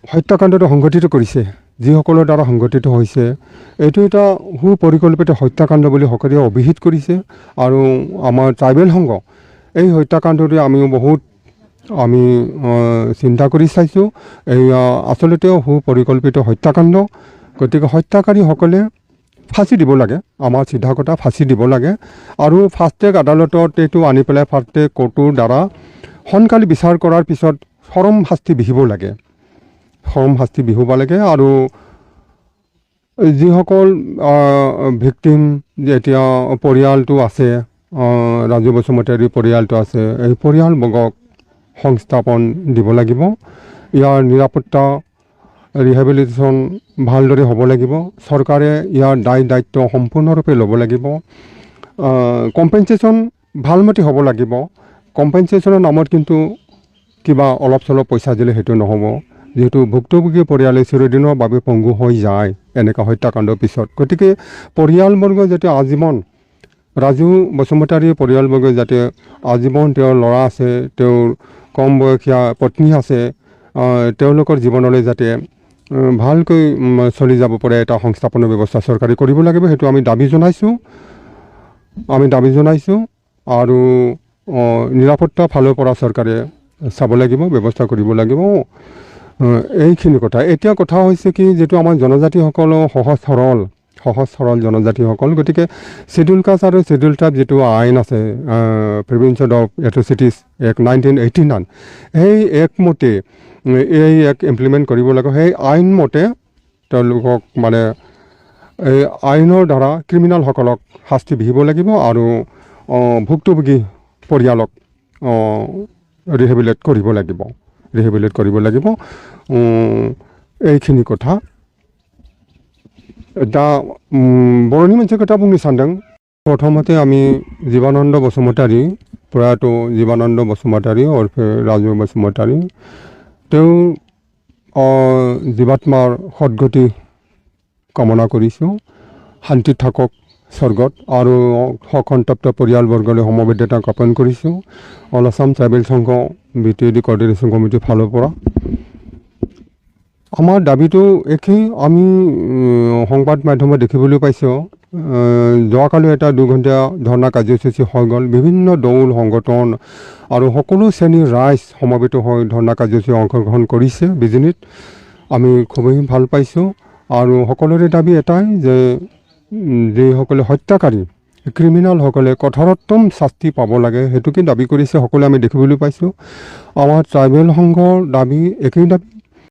হত্যাকাণ্ডটো সংঘটিত কৰিছে, যিসকলৰ দ্বাৰা সংঘটিত হৈছে, এইটো এটা সুপৰিকল্পিত হত্যাকাণ্ড বুলি সকলোৱে অভিহিত কৰিছে। আৰু আমাৰ ট্ৰাইবেল সংঘ এই হত্যাকাণ্ডটোৱে আমিও বহুত চিন্তা কৰি চাইছোঁ। এয়া আচলতে সুপৰিকল্পিত হত্যাকাণ্ড। গতিকে হত্যাকাৰীসকলে ফাঁচি দিব লাগে, আমাৰ চিধা কথা ফাঁচি দিব লাগে। আৰু ফাষ্ট ট্ৰেক আদালতত এইটো আনি পেলাই ফাষ্ট ট্ৰেক কোৰ্টৰ দ্বাৰা সোনকালে বিচাৰ কৰাৰ পিছত চৰম শাস্তি বিহিব লাগে, চৰম শাস্তি বিহিব লাগে। আৰু যিসকল ভিক্টিম এতিয়া পৰিয়ালটো আছে, ৰাজু বসুমতাৰীৰ পৰিয়ালটো আছে, এই পৰিয়ালবৰ্গক সংস্থাপন দিব লাগিব। ইয়াৰ নিৰাপত্তা ৰিহেবিলিটেশ্যন ভালদৰে হ'ব লাগিব। চৰকাৰে ইয়াৰ দায়িত্ব সম্পূৰ্ণৰূপে ল'ব লাগিব। কম্পেনচেশ্যন ভালমতে হ'ব লাগিব। কম্পেনচেশ্যনৰ নামত কিন্তু কিবা অলপ চলপ পইচা দিলে সেইটো নহ'ব, যিহেতু ভুক্তভোগী পৰিয়ালে চিৰদিনৰ বাবে পংগু হৈ যায় এনেকুৱা হত্যাকাণ্ডৰ পিছত। গতিকে পৰিয়ালবৰ্গ যাতে আজীৱন, ৰাজু বসুমতাৰীৰ পৰিয়ালবৰ্গ যাতে আজীৱন তেওঁৰ ল'ৰা আছে, তেওঁৰ কম বয়সীয়া পত্নী আছে, তেওঁলোকৰ জীৱনলৈ যাতে ভালকৈ চলি যাব পাৰে এটা সংস্থাপনৰ ব্যৱস্থা চৰকাৰে কৰিব লাগিব, সেইটো আমি দাবী জনাইছোঁ। আৰু নিৰাপত্তা ফালৰ পৰা চৰকাৰে চাব লাগিব, ব্যৱস্থা কৰিব লাগিব। এইখিনি কথা। এতিয়া কথা হৈছে কি, যিটো আমাৰ জনজাতিসকলৰ সহজ সৰল জনজাতিসকল, গতিকে শ্বেডিউল কাষ্ট আৰু শ্বেডিউল ট্ৰাইব যিটো আইন আছে, প্ৰিভেনশ্যন অফ এট্ৰচিটিজ এক্ট 1989, সেই এক্ট মতে এই এক্ট ইমপ্লিমেণ্ট কৰিব লাগে। সেই আইন মতে তেওঁলোকক মানে এই আইনৰ দ্বাৰা ক্ৰিমিনেলসকলক শাস্তি বিহিব লাগিব। আৰু ভুক্তভোগী পৰিয়ালক ৰিহেবিলেট কৰিব লাগিব। এইখিনি কথা। दा बर'नि मोनसे खोथा बुंनो सानदों। प्रथमते आमी जीवानन्द बसुमतारी, प्रयात जीवानन्द बसुमतारी अरफे राजु बसुमतारी, তেওঁ জীৱাত্মাৰ সদ্গতি কামনা কৰিছোঁ। শান্তিত থাকক স্বৰ্গত। আৰু সসন্তপ্ত পৰিয়ালবৰ্গলৈ সমবেদনা জ্ঞাপন কৰিছোঁ অল আছাম ট্ৰাইবেল সংঘ BTAD কোঅৰ্ডিনেশ্যন কমিটিৰ ফালৰ পৰা। আমাৰ দাবীটো একেই। আমি সংবাদ মাধ্যমত দেখিবলৈ পাইছোঁ, যোৱাকালি এটা 2 ঘণ্টা ধৰ্ণা কাৰ্যসূচী হৈ গ'ল। বিভিন্ন দল সংগঠন আৰু সকলো শ্ৰেণীৰ ৰাইজ সমবেত হৈ ধৰ্ণা কাৰ্যসূচী অংশগ্ৰহণ কৰিছে বিজনীত। আমি খুবেই ভাল পাইছোঁ। আৰু সকলোৰে দাবী এটাই যে যিসকলে হত্যাকাৰী ক্ৰিমিনেলসকলে কঠোৰতম শাস্তি পাব লাগে, সেইটোকে দাবী কৰিছে সকলোৱে আমি দেখিবলৈ পাইছোঁ। আমাৰ ট্ৰাইবেল সংঘৰ দাবী একেই দাবী